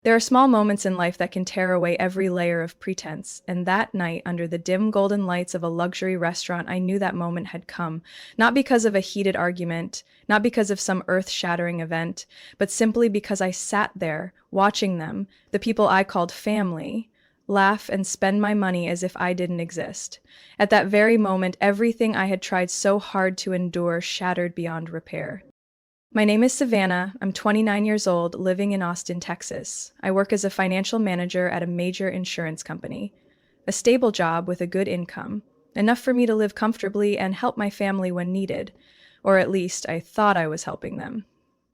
There are small moments in life that can tear away every layer of pretense, and that night, under the dim golden lights of a luxury restaurant, I knew that moment had come. Not because of a heated argument, not because of some earth-shattering event, but simply because I sat there, watching them, the people I called family, laugh and spend my money as if I didn't exist. At that very moment, everything I had tried so hard to endure shattered beyond repair. My name is Savannah. I'm 29 years old, living in Austin, Texas. I work as a financial manager at a major insurance company. A stable job with a good income, enough for me to live comfortably and help my family when needed. Or at least I thought I was helping them.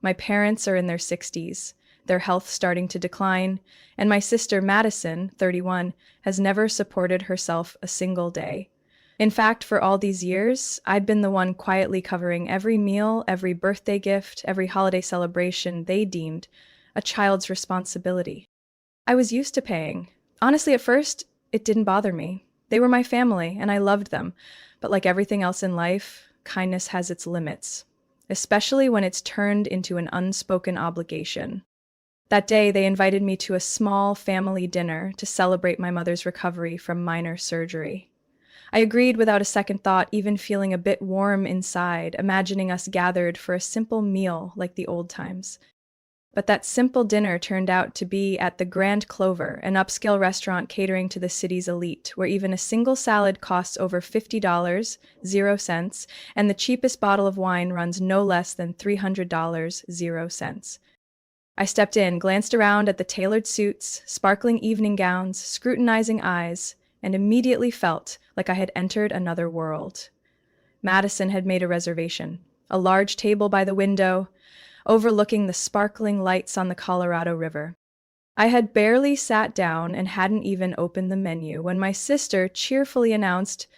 My parents are in their 60s, their health starting to decline, and my sister Madison, 31, has never supported herself a single day. In fact, for all these years, I'd been the one quietly covering every meal, every birthday gift, every holiday celebration they deemed a child's responsibility. I was used to paying. Honestly, at first, it didn't bother me. They were my family, and I loved them. But like everything else in life, kindness has its limits, especially when it's turned into an unspoken obligation. That day, they invited me to a small family dinner to celebrate my mother's recovery from minor surgery. I agreed without a second thought, even feeling a bit warm inside, imagining us gathered for a simple meal like the old times. But that simple dinner turned out to be at the Grand Clover, an upscale restaurant catering to the city's elite, where even a single salad costs over $50, 0 cents, and the cheapest bottle of wine runs no less than $300, 0 cents. I stepped in, glanced around at the tailored suits, sparkling evening gowns, scrutinizing eyes, and immediately felt like I had entered another world. Madison had made a reservation, a large table by the window, overlooking the sparkling lights on the Colorado River. I had barely sat down and hadn't even opened the menu when my sister cheerfully announced,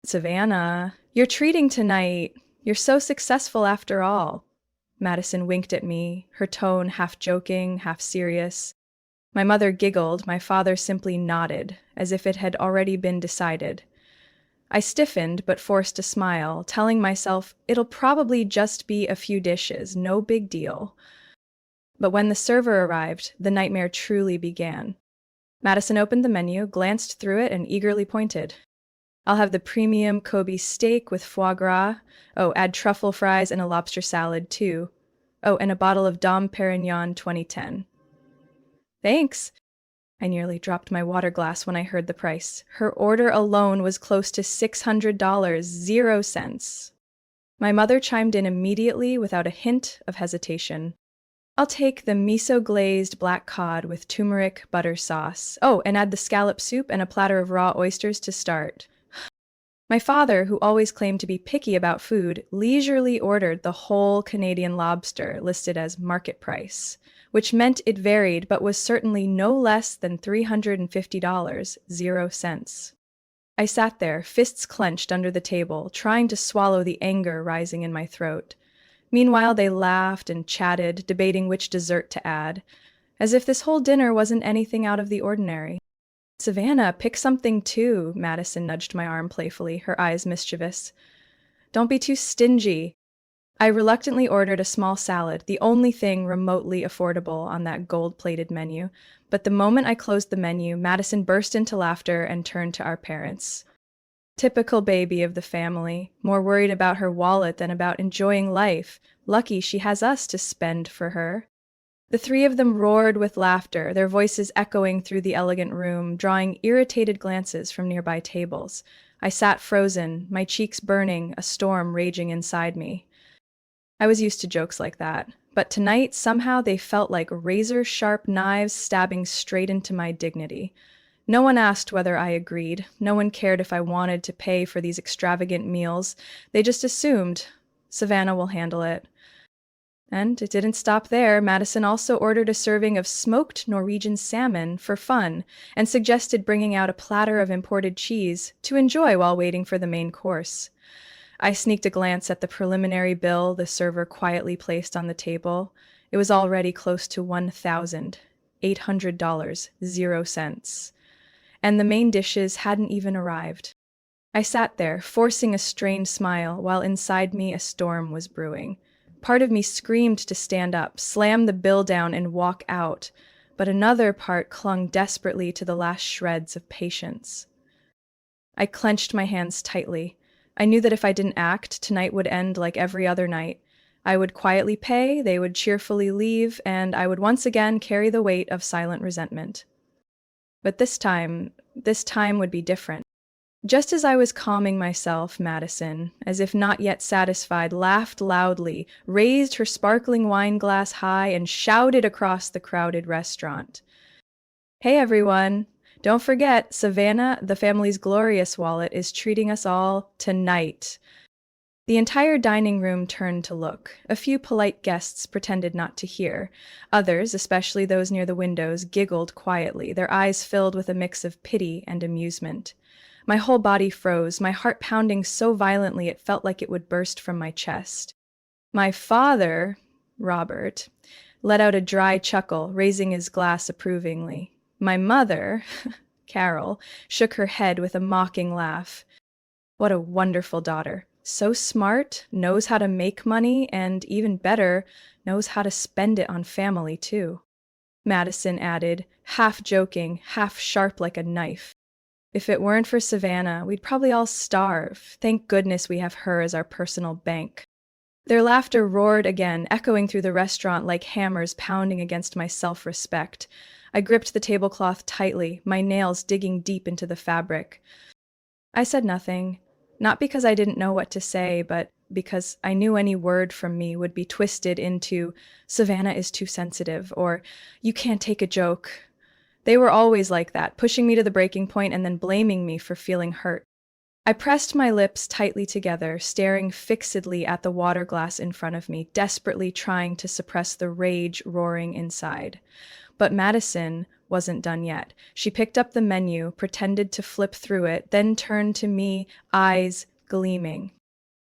"Savannah, you're treating tonight. You're so successful after all." Madison winked at me, her tone half joking, half serious. My mother giggled, my father simply nodded, as if it had already been decided. I stiffened but forced a smile, telling myself it'll probably just be a few dishes, no big deal. But when the server arrived, the nightmare truly began. Madison opened the menu, glanced through it, and eagerly pointed. "I'll have the premium Kobe steak with foie gras. Oh, add truffle fries and a lobster salad, too. Oh, and a bottle of Dom Perignon 2010. "Thanks." I nearly dropped my water glass when I heard the price. Her order alone was close to $600, 0 cents. My mother chimed in immediately without a hint of hesitation. "I'll take the miso-glazed black cod with turmeric butter sauce. Oh, and add the scallop soup and a platter of raw oysters to start." My father, who always claimed to be picky about food, leisurely ordered the whole Canadian lobster listed as market price, which meant it varied but was certainly no less than $350, 0 cents. I sat there, fists clenched under the table, trying to swallow the anger rising in my throat. Meanwhile, they laughed and chatted, debating which dessert to add, as if this whole dinner wasn't anything out of the ordinary. "Savannah, pick something too," Madison nudged my arm playfully, her eyes mischievous. "Don't be too stingy." I reluctantly ordered a small salad, the only thing remotely affordable on that gold-plated menu. But the moment I closed the menu, Madison burst into laughter and turned to our parents. Typical baby of the family, more worried about her wallet than about enjoying life. Lucky she has us to spend for her. The three of them roared with laughter, their voices echoing through the elegant room, drawing irritated glances from nearby tables. I sat frozen, my cheeks burning, a storm raging inside me. I was used to jokes like that, but tonight somehow they felt like razor-sharp knives stabbing straight into my dignity. No one asked whether I agreed. No one cared if I wanted to pay for these extravagant meals. They just assumed, "Savannah will handle it." And it didn't stop there. Madison also ordered a serving of smoked Norwegian salmon for fun and suggested bringing out a platter of imported cheese to enjoy while waiting for the main course. I sneaked a glance at the preliminary bill the server quietly placed on the table. It was already close to $1,800, 0 cents. And the main dishes hadn't even arrived. I sat there, forcing a strained smile, while inside me a storm was brewing. Part of me screamed to stand up, slam the bill down, and walk out. but another part clung desperately to the last shreds of patience. I clenched my hands tightly. I knew that if I didn't act, tonight would end like every other night. I would quietly pay, they would cheerfully leave, and I would once again carry the weight of silent resentment. But this time would be different. Just as I was calming myself, Madison, as if not yet satisfied, laughed loudly, raised her sparkling wine glass high, and shouted across the crowded restaurant. Hey everyone! Don't forget, Savannah, the family's glorious wallet, is treating us all tonight. The entire dining room turned to look. A few polite guests pretended not to hear. Others, especially those near the windows, giggled quietly, their eyes filled with a mix of pity and amusement. My whole body froze, my heart pounding so violently it felt like it would burst from my chest. My father, Robert, let out a dry chuckle, raising his glass approvingly. My mother, Carol, shook her head with a mocking laugh. What a wonderful daughter. So smart, knows how to make money, and even better, knows how to spend it on family, too. Madison added, half joking, half sharp like a knife. If it weren't for Savannah, we'd probably all starve. Thank goodness we have her as our personal bank. Their laughter roared again, echoing through the restaurant like hammers pounding against my self-respect. I gripped the tablecloth tightly, my nails digging deep into the fabric. I said nothing, not because I didn't know what to say, but because I knew any word from me would be twisted into "Savannah is too sensitive" or "You can't take a joke." They were always like that, pushing me to the breaking point and then blaming me for feeling hurt. I pressed my lips tightly together, staring fixedly at the water glass in front of me, desperately trying to suppress the rage roaring inside. But Madison wasn't done yet. She picked up the menu, pretended to flip through it, then turned to me, eyes gleaming.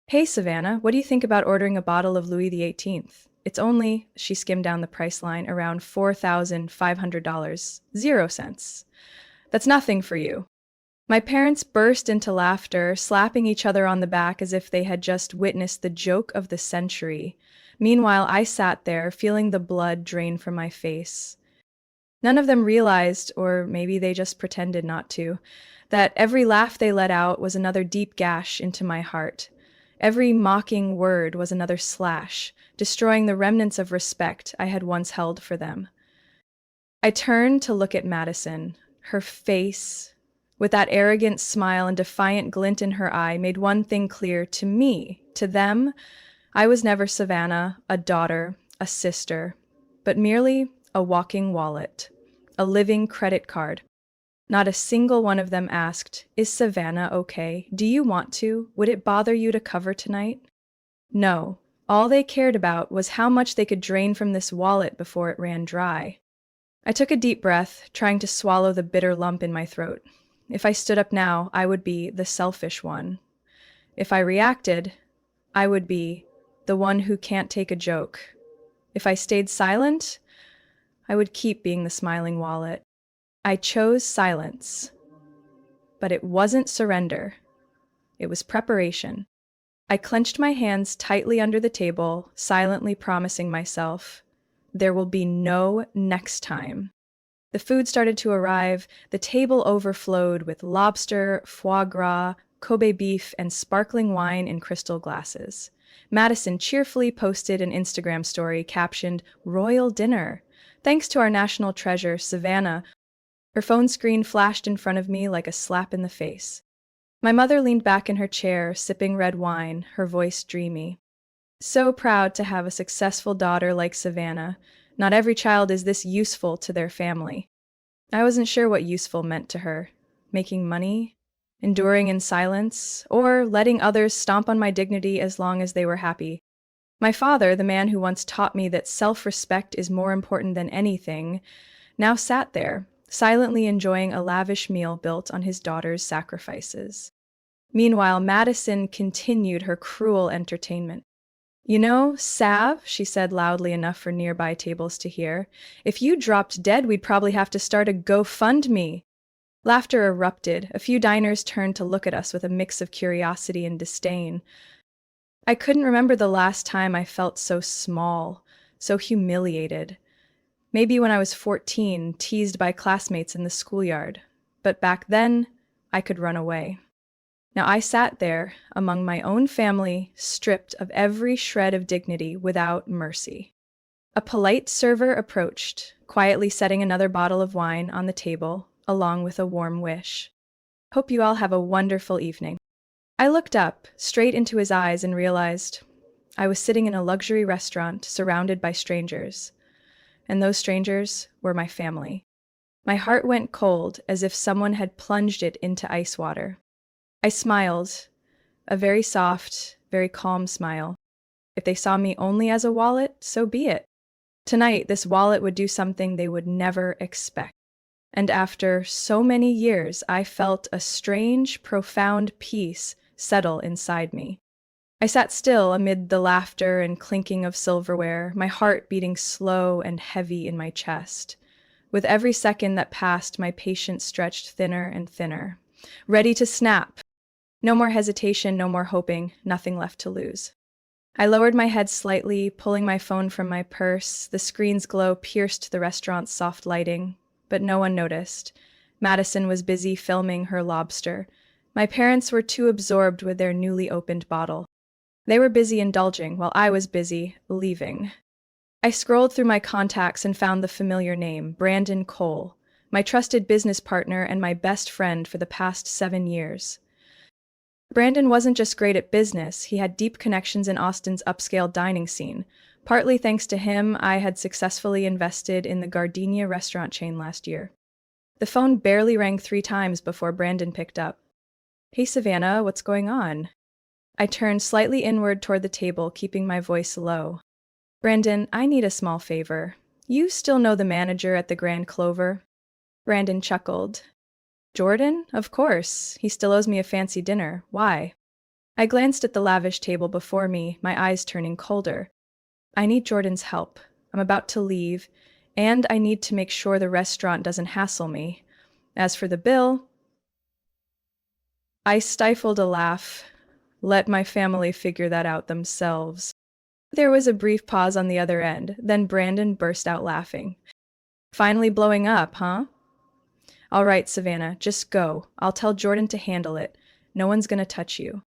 Hey, Savannah, what do you think about ordering a bottle of Louis XVIII? It's only, she skimmed down the price line, around $4,500. 0 cents. That's nothing for you. My parents burst into laughter, slapping each other on the back as if they had just witnessed the joke of the century. Meanwhile, I sat there, feeling the blood drain from my face. None of them realized, or maybe they just pretended not to, that every laugh they let out was another deep gash into my heart. Every mocking word was another slash, destroying the remnants of respect I had once held for them. I turned to look at Madison. Her face, with that arrogant smile and defiant glint in her eye, made one thing clear to me. To them, I was never Savannah, a daughter, a sister, but merely a walking wallet, a living credit card. Not a single one of them asked, "Is Savannah okay? Do you want to? Would it bother you to cover tonight?" No, all they cared about was how much they could drain from this wallet before it ran dry. I took a deep breath, trying to swallow the bitter lump in my throat. If I stood up now, I would be the selfish one. If I reacted, I would be the one who can't take a joke. If I stayed silent, I would keep being the smiling wallet. I chose silence. But it wasn't surrender. It was preparation. I clenched my hands tightly under the table, silently promising myself, there will be no next time. The food started to arrive. The table overflowed with lobster, foie gras, Kobe beef, and sparkling wine in crystal glasses. Madison cheerfully posted an Instagram story captioned, "Royal Dinner." Thanks to our national treasure, Savannah. Her phone screen flashed in front of me like a slap in the face. My mother leaned back in her chair, sipping red wine, her voice dreamy. So proud to have a successful daughter like Savannah. Not every child is this useful to their family. I wasn't sure what useful meant to her. Making money? Enduring in silence? Or letting others stomp on my dignity as long as they were happy? My father, the man who once taught me that self-respect is more important than anything, now sat there, silently enjoying a lavish meal built on his daughter's sacrifices. Meanwhile, Madison continued her cruel entertainment. "You know, Sav," she said loudly enough for nearby tables to hear, "if you dropped dead, we'd probably have to start a GoFundMe." Laughter erupted. A few diners turned to look at us with a mix of curiosity and disdain. I couldn't remember the last time I felt so small, so humiliated. Maybe when I was 14, teased by classmates in the schoolyard. But back then, I could run away. Now I sat there among my own family, stripped of every shred of dignity without mercy. A polite server approached, quietly setting another bottle of wine on the table, along with a warm wish. Hope you all have a wonderful evening. I looked up, straight into his eyes, and realized I was sitting in a luxury restaurant surrounded by strangers, and those strangers were my family. My heart went cold as if someone had plunged it into ice water. I smiled, a very soft, very calm smile. If they saw me only as a wallet, so be it. Tonight, this wallet would do something they would never expect. And after so many years, I felt a strange, profound peace settle inside me. I sat still amid the laughter and clinking of silverware, my heart beating slow and heavy in my chest. With every second that passed, my patience stretched thinner and thinner, ready to snap. No more hesitation, no more hoping, nothing left to lose. I lowered my head slightly, pulling my phone from my purse. The screen's glow pierced the restaurant's soft lighting, but no one noticed. Madison was busy filming her lobster. My parents were too absorbed with their newly opened bottle. They were busy indulging while I was busy leaving. I scrolled through my contacts and found the familiar name, Brandon Cole, my trusted business partner and my best friend for the past 7 years. Brandon wasn't just great at business, he had deep connections in Austin's upscale dining scene. Partly thanks to him, I had successfully invested in the Gardenia restaurant chain last year. The phone barely rang 3 times before Brandon picked up. Hey Savannah, what's going on? I turned slightly inward toward the table, keeping my voice low. Brandon, I need a small favor. You still know the manager at the Grand Clover? Brandon chuckled. Jordan? Of course. He still owes me a fancy dinner. Why? I glanced at the lavish table before me, my eyes turning colder. I need Jordan's help. I'm about to leave, and I need to make sure the restaurant doesn't hassle me. As for the bill, I stifled a laugh. Let my family figure that out themselves. There was a brief pause on the other end, then Brandon burst out laughing. Finally blowing up, huh? All right, Savannah, just go. I'll tell Jordan to handle it. No one's gonna touch you.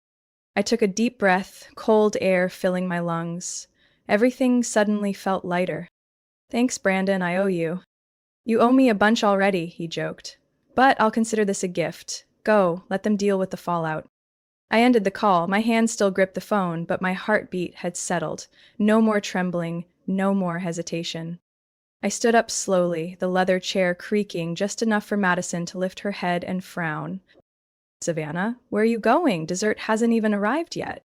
I took a deep breath, cold air filling my lungs. Everything suddenly felt lighter. Thanks, Brandon, I owe you. You owe me a bunch already, he joked. But I'll consider this a gift. Go, let them deal with the fallout. I ended the call. My hand still gripped the phone, but my heartbeat had settled. No more trembling, no more hesitation. I stood up slowly, the leather chair creaking just enough for Madison to lift her head and frown. Savannah, where are you going? Dessert hasn't even arrived yet.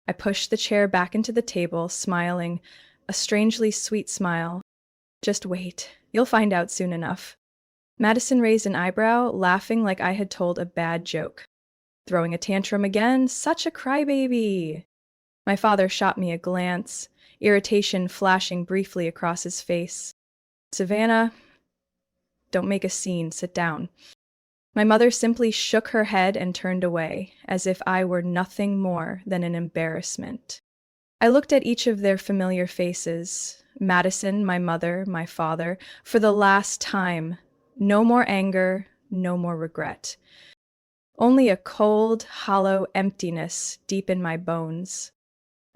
I pushed the chair back into the table, smiling, a strangely sweet smile. Just wait. You'll find out soon enough. Madison raised an eyebrow, laughing like I had told a bad joke. Throwing a tantrum again? Such a crybaby. My father shot me a glance, irritation flashing briefly across his face. Savannah, don't make a scene, sit down. My mother simply shook her head and turned away, as if I were nothing more than an embarrassment. I looked at each of their familiar faces, Madison, my mother, my father, for the last time. No more anger, no more regret. Only a cold, hollow emptiness deep in my bones.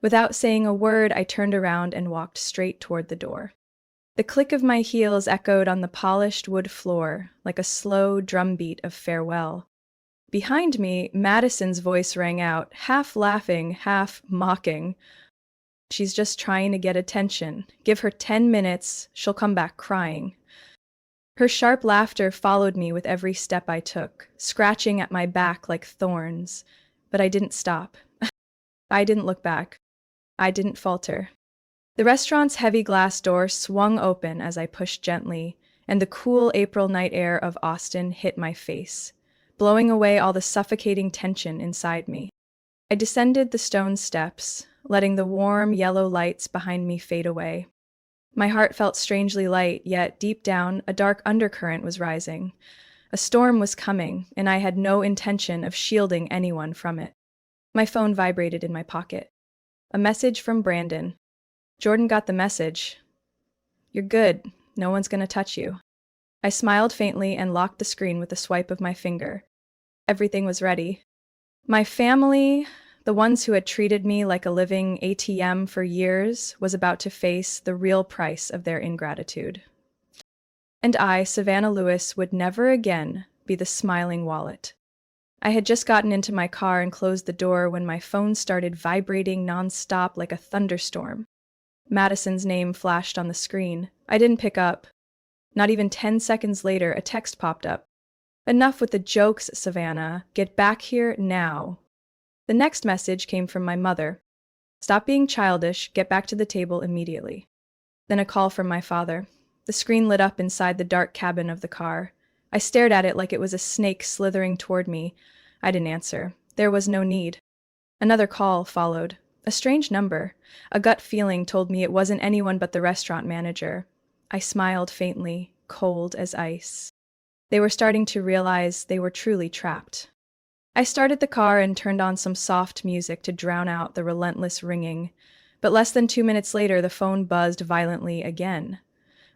Without saying a word, I turned around and walked straight toward the door. The click of my heels echoed on the polished wood floor like a slow drumbeat of farewell. Behind me, Madison's voice rang out, half laughing, half mocking. She's just trying to get attention. Give her 10 minutes, she'll come back crying. Her sharp laughter followed me with every step I took, scratching at my back like thorns. But I didn't stop. I didn't look back. I didn't falter. The restaurant's heavy glass door swung open as I pushed gently, and the cool April night air of Austin hit my face, blowing away all the suffocating tension inside me. I descended the stone steps, letting the warm yellow lights behind me fade away. My heart felt strangely light, yet deep down, a dark undercurrent was rising. A storm was coming, and I had no intention of shielding anyone from it. My phone vibrated in my pocket. A message from Brandon. Jordan got the message. You're good. No one's gonna touch you. I smiled faintly and locked the screen with a swipe of my finger. Everything was ready. My family, the ones who had treated me like a living ATM for years, was about to face the real price of their ingratitude. And I, Savannah Lewis, would never again be the smiling wallet. I had just gotten into my car and closed the door when my phone started vibrating nonstop like a thunderstorm. Madison's name flashed on the screen. I didn't pick up. Not even 10 seconds later, a text popped up. Enough with the jokes, Savannah. Get back here now. The next message came from my mother. Stop being childish. Get back to the table immediately. Then a call from my father. The screen lit up inside the dark cabin of the car. I stared at it like it was a snake slithering toward me. I didn't answer. There was no need. Another call followed. A strange number. A gut feeling told me it wasn't anyone but the restaurant manager. I smiled faintly, cold as ice. They were starting to realize they were truly trapped. I started the car and turned on some soft music to drown out the relentless ringing. But less than 2 minutes later, the phone buzzed violently again.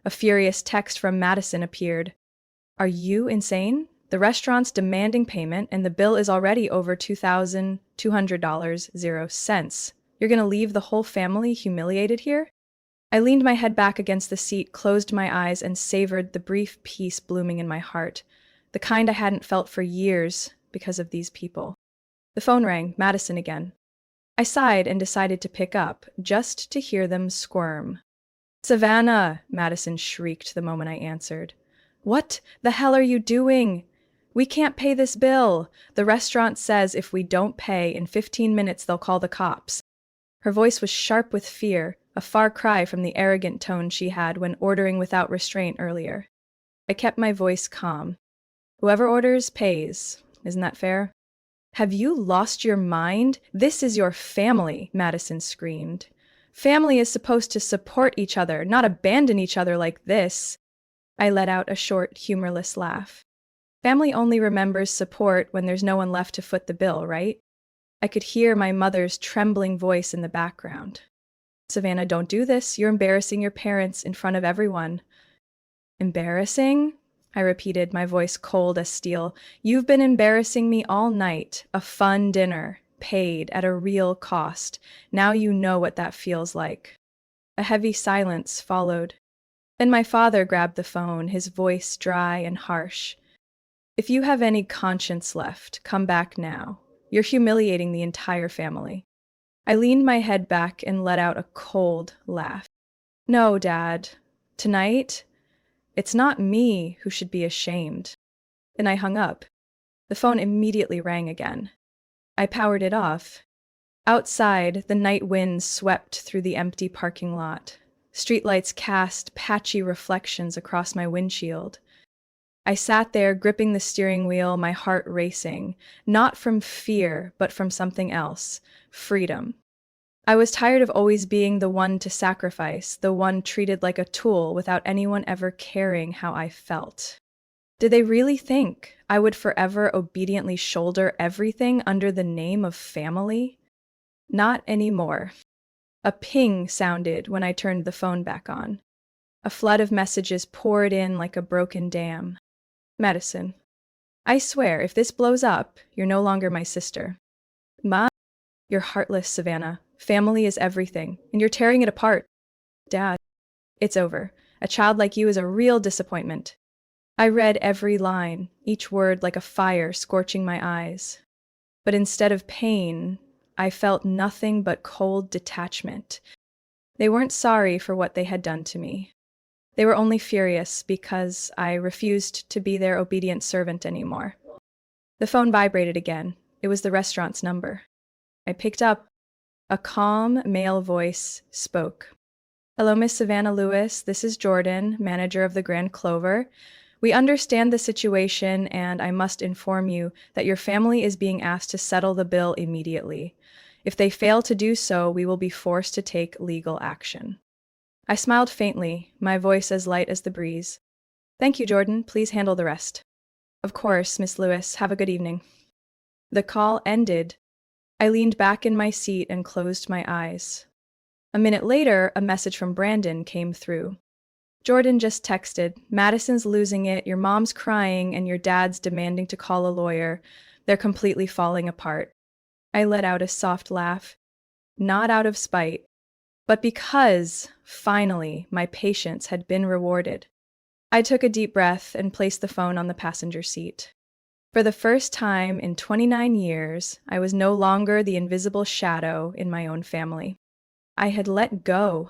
A furious text from Madison appeared. Are you insane? The restaurant's demanding payment, and the bill is already over $2,200.00. You're gonna leave the whole family humiliated here? I leaned my head back against the seat, closed my eyes, and savored the brief peace blooming in my heart, the kind I hadn't felt for years because of these people. The phone rang, Madison again. I sighed and decided to pick up, just to hear them squirm. Savannah, Madison shrieked the moment I answered. What the hell are you doing? We can't pay this bill. The restaurant says if we don't pay, in 15 minutes they'll call the cops. Her voice was sharp with fear, a far cry from the arrogant tone she had when ordering without restraint earlier. I kept my voice calm. Whoever orders pays. Isn't that fair? Have you lost your mind? This is your family, Madison screamed. Family is supposed to support each other, not abandon each other like this. I let out a short, humorless laugh. Family only remembers support when there's no one left to foot the bill, right? I could hear my mother's trembling voice in the background. Savannah, don't do this. You're embarrassing your parents in front of everyone. Embarrassing? I repeated, my voice cold as steel. You've been embarrassing me all night. A fun dinner, paid at a real cost. Now you know what that feels like. A heavy silence followed. Then my father grabbed the phone, his voice dry and harsh. If you have any conscience left, come back now. You're humiliating the entire family. I leaned my head back and let out a cold laugh. No, Dad. Tonight, it's not me who should be ashamed. Then I hung up. The phone immediately rang again. I powered it off. Outside, the night wind swept through the empty parking lot. Streetlights cast patchy reflections across my windshield. I sat there, gripping the steering wheel, my heart racing, not from fear, but from something else, freedom. I was tired of always being the one to sacrifice, the one treated like a tool without anyone ever caring how I felt. Did they really think I would forever obediently shoulder everything under the name of family? Not anymore. A ping sounded when I turned the phone back on. A flood of messages poured in like a broken dam. Madison, I swear, if this blows up, you're no longer my sister. Ma, you're heartless, Savannah. Family is everything, and you're tearing it apart. Dad, it's over. A child like you is a real disappointment. I read every line, each word like a fire scorching my eyes. But instead of pain, I felt nothing but cold detachment. They weren't sorry for what they had done to me. They were only furious because I refused to be their obedient servant anymore. The phone vibrated again. It was the restaurant's number. I picked up. A calm male voice spoke. Hello, Miss Savannah Lewis. This is Jordan, manager of the Grand Clover. We understand the situation, and I must inform you that your family is being asked to settle the bill immediately. If they fail to do so, we will be forced to take legal action. I smiled faintly, my voice as light as the breeze. Thank you, Jordan. Please handle the rest. Of course, Miss Lewis. Have a good evening. The call ended. I leaned back in my seat and closed my eyes. A minute later, a message from Brandon came through. Jordan just texted, Madison's losing it, your mom's crying, and your dad's demanding to call a lawyer. They're completely falling apart. I let out a soft laugh, not out of spite, but because, finally, my patience had been rewarded. I took a deep breath and placed the phone on the passenger seat. For the first time in 29 years, I was no longer the invisible shadow in my own family. I had let go,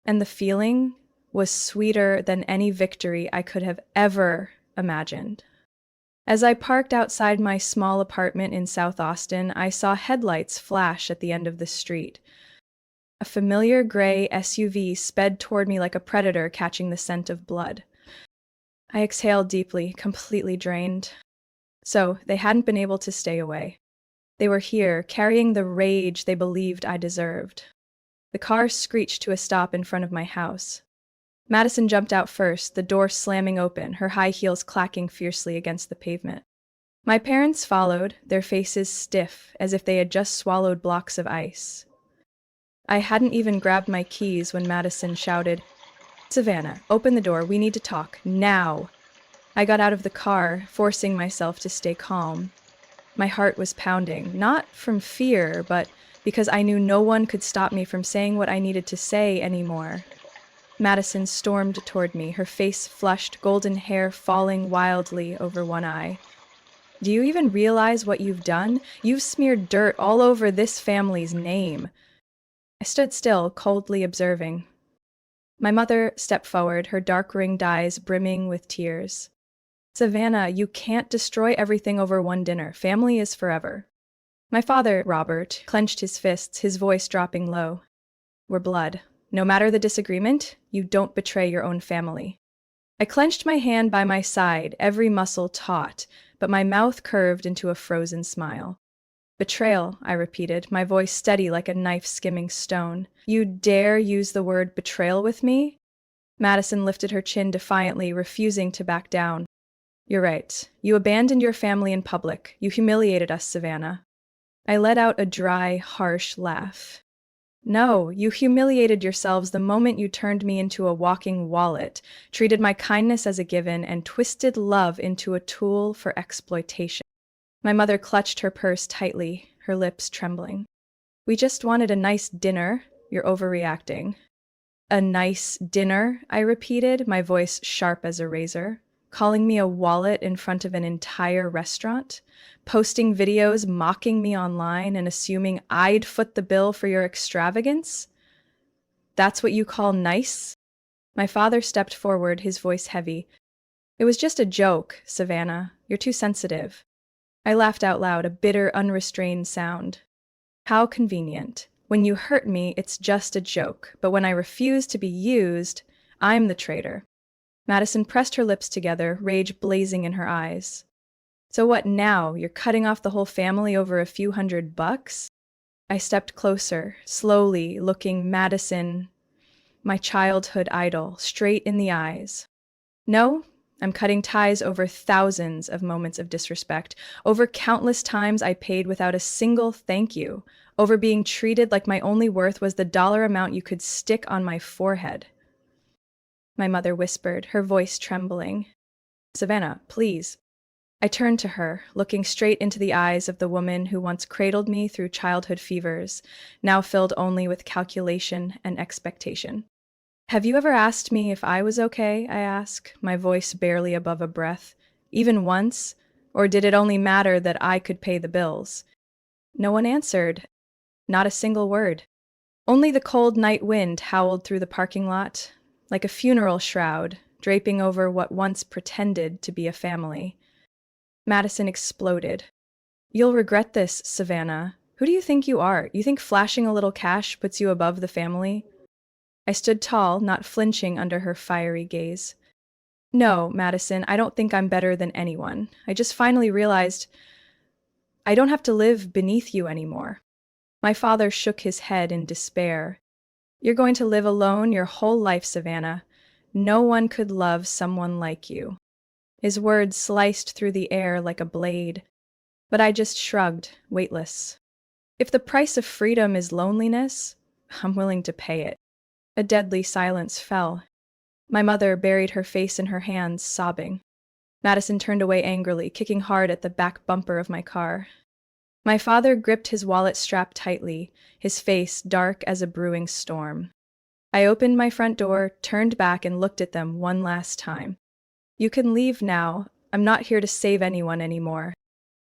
and the feeling was sweeter than any victory I could have ever imagined. As I parked outside my small apartment in South Austin, I saw headlights flash at the end of the street. A familiar gray SUV sped toward me like a predator catching the scent of blood. I exhaled deeply, completely drained. So, they hadn't been able to stay away. They were here, carrying the rage they believed I deserved. The car screeched to a stop in front of my house. Madison jumped out first, the door slamming open, her high heels clacking fiercely against the pavement. My parents followed, their faces stiff, as if they had just swallowed blocks of ice. I hadn't even grabbed my keys when Madison shouted, Savannah, open the door, we need to talk, now. I got out of the car, forcing myself to stay calm. My heart was pounding, not from fear, but because I knew no one could stop me from saying what I needed to say anymore. Madison stormed toward me, her face flushed, golden hair falling wildly over one eye. Do you even realize what you've done? You've smeared dirt all over this family's name. I stood still, coldly observing. My mother stepped forward, her dark-ringed eyes brimming with tears. Savannah, you can't destroy everything over one dinner. Family is forever. My father, Robert, clenched his fists, his voice dropping low. We're blood. No matter the disagreement, you don't betray your own family. I clenched my hand by my side, every muscle taut, but my mouth curved into a frozen smile. Betrayal, I repeated, my voice steady like a knife skimming stone. You dare use the word betrayal with me? Madison lifted her chin defiantly, refusing to back down. You're right. You abandoned your family in public. You humiliated us, Savannah. I let out a dry, harsh laugh. No, you humiliated yourselves the moment you turned me into a walking wallet, treated my kindness as a given, and twisted love into a tool for exploitation. My mother clutched her purse tightly, her lips trembling. We just wanted a nice dinner. You're overreacting. A nice dinner, I repeated, my voice sharp as a razor. Calling me a wallet in front of an entire restaurant, posting videos mocking me online and assuming I'd foot the bill for your extravagance? That's what you call nice? My father stepped forward, his voice heavy. It was just a joke, Savannah. You're too sensitive. I laughed out loud, a bitter, unrestrained sound. How convenient. When you hurt me, it's just a joke, but when I refuse to be used, I'm the traitor. Madison pressed her lips together, rage blazing in her eyes. So what now? You're cutting off the whole family over a few $100? I stepped closer, slowly, looking Madison, my childhood idol, straight in the eyes. No, I'm cutting ties over thousands of moments of disrespect, over countless times I paid without a single thank you, over being treated like my only worth was the dollar amount you could stick on my forehead. My mother whispered, her voice trembling. Savannah, please. I turned to her, looking straight into the eyes of the woman who once cradled me through childhood fevers, now filled only with calculation and expectation. Have you ever asked me if I was okay? I asked, my voice barely above a breath. Even once? Or did it only matter that I could pay the bills? No one answered. Not a single word. Only the cold night wind howled through the parking lot, like a funeral shroud, draping over what once pretended to be a family. Madison exploded. You'll regret this, Savannah. Who do you think you are? You think flashing a little cash puts you above the family? I stood tall, not flinching under her fiery gaze. No, Madison, I don't think I'm better than anyone. I just finally realized I don't have to live beneath you anymore. My father shook his head in despair. You're going to live alone your whole life, Savannah. No one could love someone like you. His words sliced through the air like a blade, but I just shrugged, weightless. If the price of freedom is loneliness, I'm willing to pay it. A deadly silence fell. My mother buried her face in her hands, sobbing. Madison turned away angrily, kicking hard at the back bumper of my car. My father gripped his wallet strap tightly, his face dark as a brewing storm. I opened my front door, turned back, and looked at them one last time. "You can leave now. I'm not here to save anyone anymore."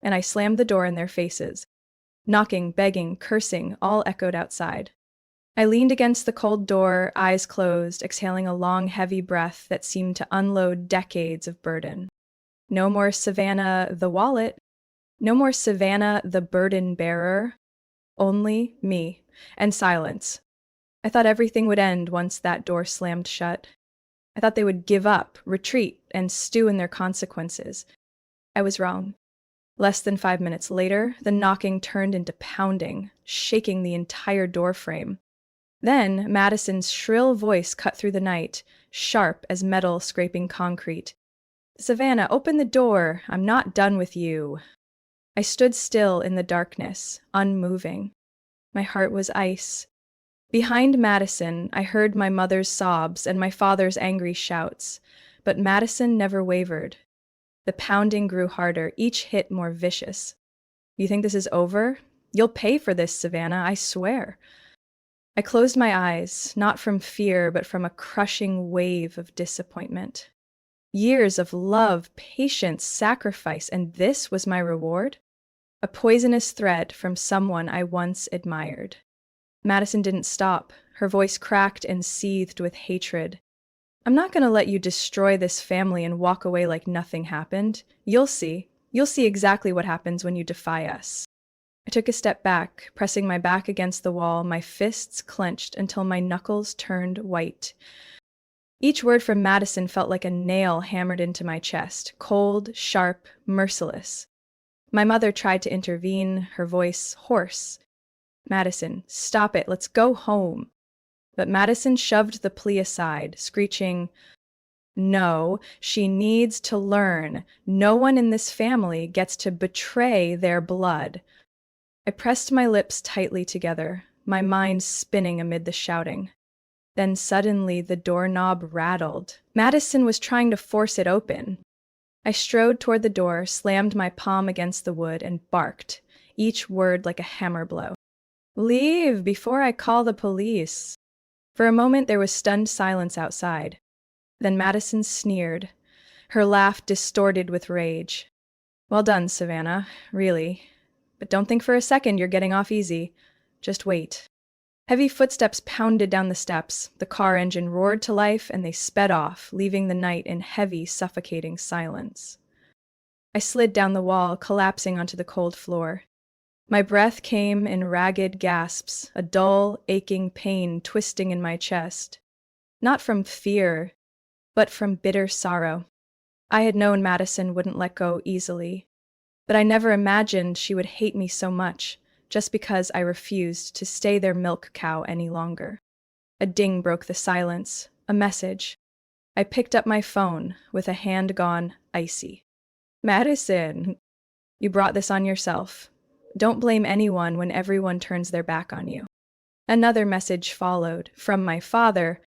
And I slammed the door in their faces. Knocking, begging, cursing, all echoed outside. I leaned against the cold door, eyes closed, exhaling a long, heavy breath that seemed to unload decades of burden. No more Savannah the wallet. No more Savannah the burden bearer. Only me. And silence. I thought everything would end once that door slammed shut. I thought they would give up, retreat, and stew in their consequences. I was wrong. Less than 5 minutes later, the knocking turned into pounding, shaking the entire door frame. Then Madison's shrill voice cut through the night, sharp as metal scraping concrete. "Savannah, open the door. I'm not done with you." I stood still in the darkness, unmoving. My heart was ice. Behind Madison, I heard my mother's sobs and my father's angry shouts, but Madison never wavered. The pounding grew harder, each hit more vicious. "You think this is over? You'll pay for this, Savannah, I swear." I closed my eyes, not from fear, but from a crushing wave of disappointment. Years of love, patience, sacrifice, and this was my reward? A poisonous threat from someone I once admired. Madison didn't stop. Her voice cracked and seethed with hatred. "I'm not going to let you destroy this family and walk away like nothing happened. You'll see. You'll see exactly what happens when you defy us." I took a step back, pressing my back against the wall, my fists clenched until my knuckles turned white. Each word from Madison felt like a nail hammered into my chest, cold, sharp, merciless. My mother tried to intervene, her voice hoarse. "Madison, stop it, let's go home." But Madison shoved the plea aside, screeching, "No, she needs to learn. No one in this family gets to betray their blood." I pressed my lips tightly together, my mind spinning amid the shouting. Then suddenly the doorknob rattled. Madison was trying to force it open. I strode toward the door, slammed my palm against the wood, and barked, each word like a hammer blow. "Leave before I call the police." For a moment there was stunned silence outside. Then Madison sneered, her laugh distorted with rage. "Well done, Savannah, really. But don't think for a second you're getting off easy. Just wait." Heavy footsteps pounded down the steps, the car engine roared to life, and they sped off, leaving the night in heavy, suffocating silence. I slid down the wall, collapsing onto the cold floor. My breath came in ragged gasps, a dull, aching pain twisting in my chest. Not from fear, but from bitter sorrow. I had known Madison wouldn't let go easily, but I never imagined she would hate me so much, just because I refused to stay their milk cow any longer. A ding broke the silence, a message. I picked up my phone, with a hand gone icy. "Madison, you brought this on yourself. Don't blame anyone when everyone turns their back on you." Another message followed, from my father.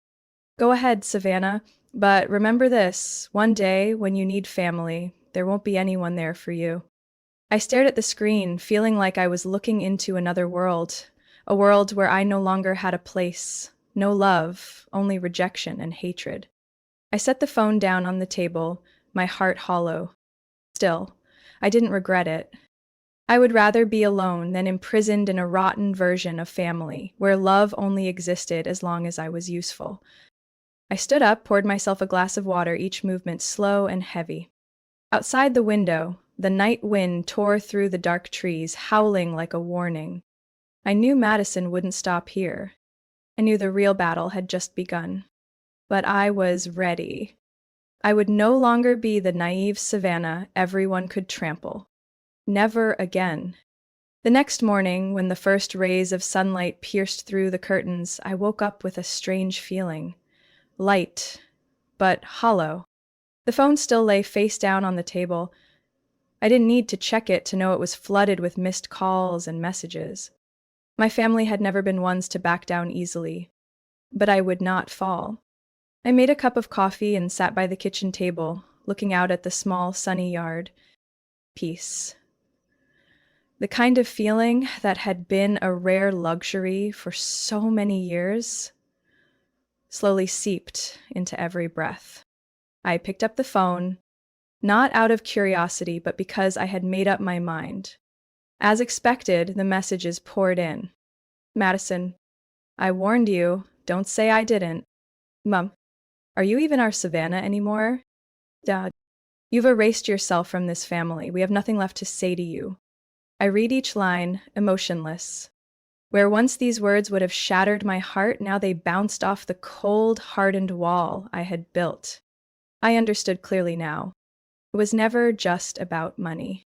"Go ahead, Savannah, but remember this, one day when you need family, there won't be anyone there for you." I stared at the screen, feeling like I was looking into another world, a world where I no longer had a place, no love, only rejection and hatred. I set the phone down on the table, my heart hollow. Still, I didn't regret it. I would rather be alone than imprisoned in a rotten version of family, where love only existed as long as I was useful. I stood up, poured myself a glass of water, each movement slow and heavy. Outside the window, the night wind tore through the dark trees, howling like a warning. I knew Madison wouldn't stop here. I knew the real battle had just begun. But I was ready. I would no longer be the naive Savannah everyone could trample. Never again. The next morning, when the first rays of sunlight pierced through the curtains, I woke up with a strange feeling. Light, but hollow. The phone still lay face down on the table. I didn't need to check it to know it was flooded with missed calls and messages. My family had never been ones to back down easily. But I would not fall. I made a cup of coffee and sat by the kitchen table, looking out at the small, sunny yard. Peace. The kind of feeling that had been a rare luxury for so many years slowly seeped into every breath. I picked up the phone, not out of curiosity, but because I had made up my mind. As expected, the messages poured in. Madison, I warned you. Don't say I didn't. Mum, are you even our Savannah anymore? Dad, you've erased yourself from this family. We have nothing left to say to you. I read each line, emotionless. Where once these words would have shattered my heart, now they bounced off the cold, hardened wall I had built. I understood clearly now. It was never just about money.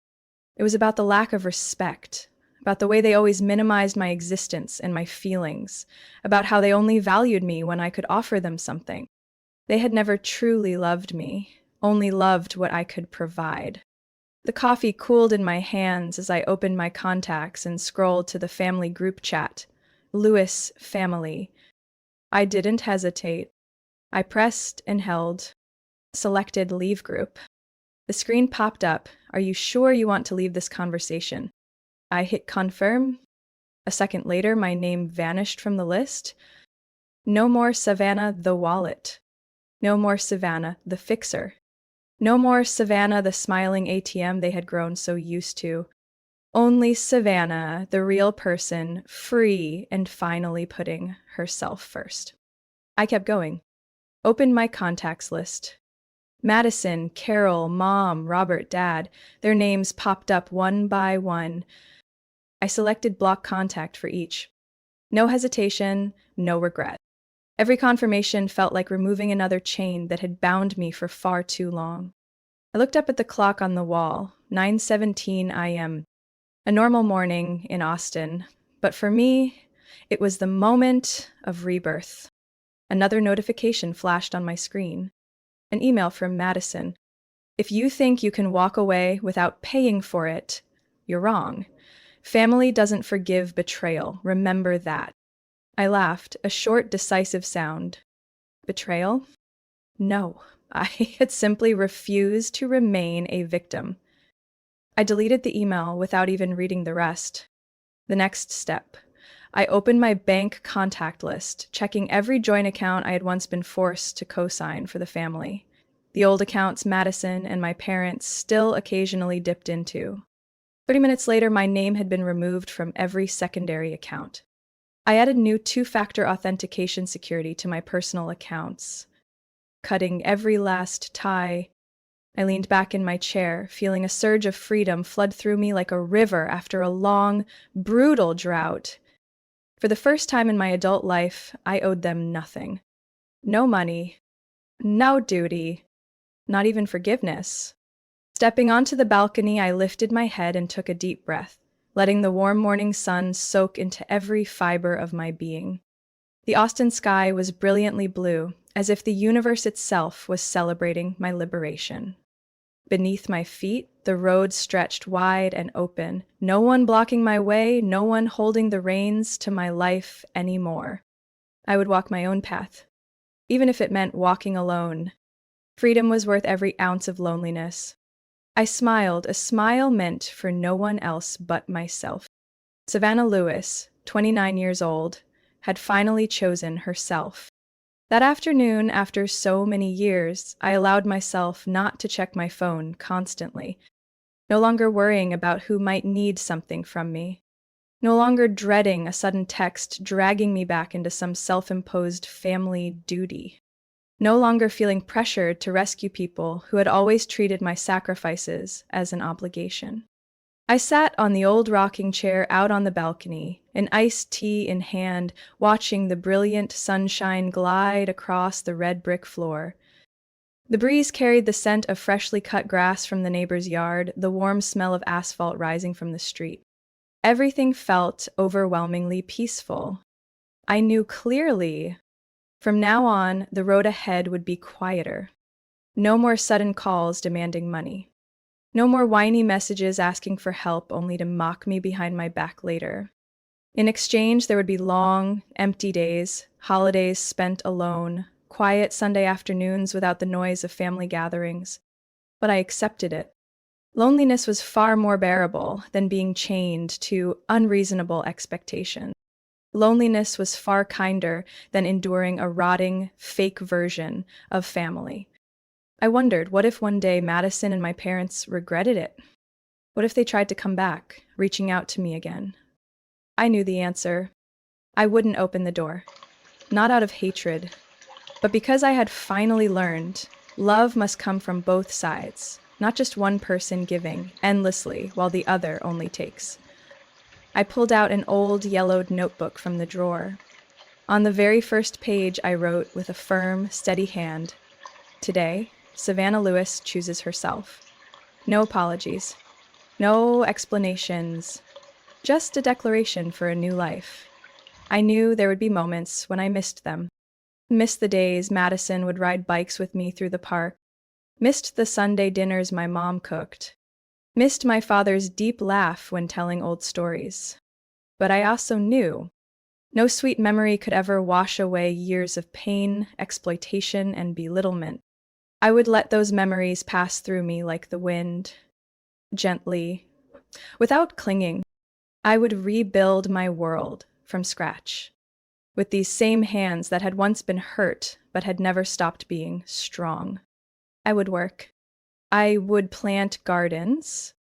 It was about the lack of respect, about the way they always minimized my existence and my feelings, about how they only valued me when I could offer them something. They had never truly loved me, only loved what I could provide. The coffee cooled in my hands as I opened my contacts and scrolled to the family group chat. Lewis family. I didn't hesitate. I pressed and held, selected leave group. The screen popped up. Are you sure you want to leave this conversation? I hit confirm. A second later, my name vanished from the list. No more Savannah the wallet. No more Savannah the fixer. No more Savannah the smiling ATM they had grown so used to. Only Savannah, the real person, free and finally putting herself first. I kept going. Opened my contacts list. Madison, Carol, Mom, Robert, Dad. Their names popped up one by one. I selected block contact for each. No hesitation, no regret. Every confirmation felt like removing another chain that had bound me for far too long. I looked up at the clock on the wall, 9:17 a.m. A normal morning in Austin, but for me, it was the moment of rebirth. Another notification flashed on my screen. An email from Madison. If you think you can walk away without paying for it, you're wrong. Family doesn't forgive betrayal. Remember that. I laughed, a short, decisive sound. Betrayal? No, I had simply refused to remain a victim. I deleted the email without even reading the rest. The next step. I opened my bank contact list, checking every joint account I had once been forced to co-sign for the family. The old accounts Madison and my parents still occasionally dipped into. 30 minutes later, my name had been removed from every secondary account. I added new two-factor authentication security to my personal accounts. Cutting every last tie, I leaned back in my chair, feeling a surge of freedom flood through me like a river after a long, brutal drought. For the first time in my adult life, I owed them nothing. No money, no duty, not even forgiveness. Stepping onto the balcony, I lifted my head and took a deep breath, letting the warm morning sun soak into every fiber of my being. The Austin sky was brilliantly blue, as if the universe itself was celebrating my liberation. Beneath my feet, the road stretched wide and open, no one blocking my way, no one holding the reins to my life anymore. I would walk my own path, even if it meant walking alone. Freedom was worth every ounce of loneliness. I smiled, a smile meant for no one else but myself. Savannah Lewis, 29 years old, had finally chosen herself. That afternoon, after so many years, I allowed myself not to check my phone constantly, no longer worrying about who might need something from me, no longer dreading a sudden text dragging me back into some self-imposed family duty, no longer feeling pressured to rescue people who had always treated my sacrifices as an obligation. I sat on the old rocking chair out on the balcony, an iced tea in hand, watching the brilliant sunshine glide across the red brick floor. The breeze carried the scent of freshly cut grass from the neighbor's yard, the warm smell of asphalt rising from the street. Everything felt overwhelmingly peaceful. I knew clearly, from now on, the road ahead would be quieter. No more sudden calls demanding money. No more whiny messages asking for help only to mock me behind my back later. In exchange, there would be long, empty days, holidays spent alone, quiet Sunday afternoons without the noise of family gatherings. But I accepted it. Loneliness was far more bearable than being chained to unreasonable expectation. Loneliness was far kinder than enduring a rotting, fake version of family. I wondered, what if one day Madison and my parents regretted it? What if they tried to come back, reaching out to me again? I knew the answer. I wouldn't open the door. Not out of hatred, but because I had finally learned love must come from both sides, not just one person giving endlessly while the other only takes. I pulled out an old yellowed notebook from the drawer. On the very first page, I wrote with a firm, steady hand, "Today, Savannah Lewis chooses herself." No apologies, no explanations, just a declaration for a new life. I knew there would be moments when I missed them. Missed the days Madison would ride bikes with me through the park. Missed the Sunday dinners my mom cooked. Missed my father's deep laugh when telling old stories. But I also knew no sweet memory could ever wash away years of pain, exploitation, and belittlement. I would let those memories pass through me like the wind, gently, without clinging. I would rebuild my world from scratch, with these same hands that had once been hurt but had never stopped being strong. I would work. I would plant gardens.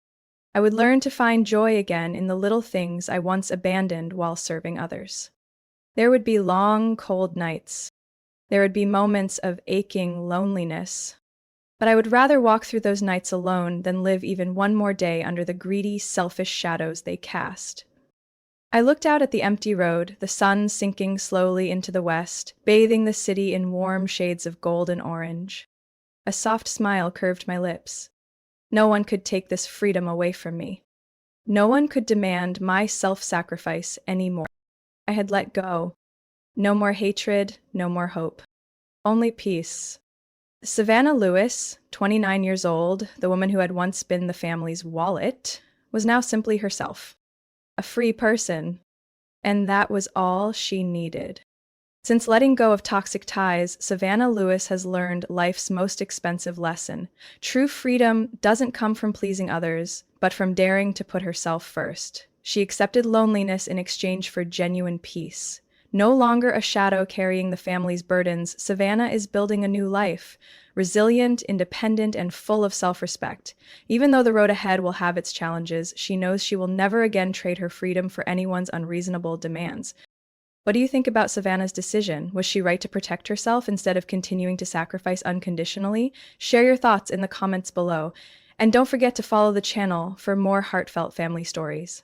I would learn to find joy again in the little things I once abandoned while serving others. There would be long, cold nights. There would be moments of aching loneliness. But I would rather walk through those nights alone than live even one more day under the greedy, selfish shadows they cast. I looked out at the empty road, the sun sinking slowly into the west, bathing the city in warm shades of gold and orange. A soft smile curved my lips. No one could take this freedom away from me. No one could demand my self-sacrifice anymore. I had let go. No more hatred, no more hope. Only peace. Savannah Lewis, 29 years old, the woman who had once been the family's wallet, was now simply herself. A free person. And that was all she needed. Since letting go of toxic ties, Savannah Lewis has learned life's most expensive lesson. True freedom doesn't come from pleasing others, but from daring to put herself first. She accepted loneliness in exchange for genuine peace. No longer a shadow carrying the family's burdens, Savannah is building a new life, resilient, independent, and full of self-respect. Even though the road ahead will have its challenges, she knows she will never again trade her freedom for anyone's unreasonable demands. What do you think about Savannah's decision? Was she right to protect herself instead of continuing to sacrifice unconditionally? Share your thoughts in the comments below. And don't forget to follow the channel for more heartfelt family stories.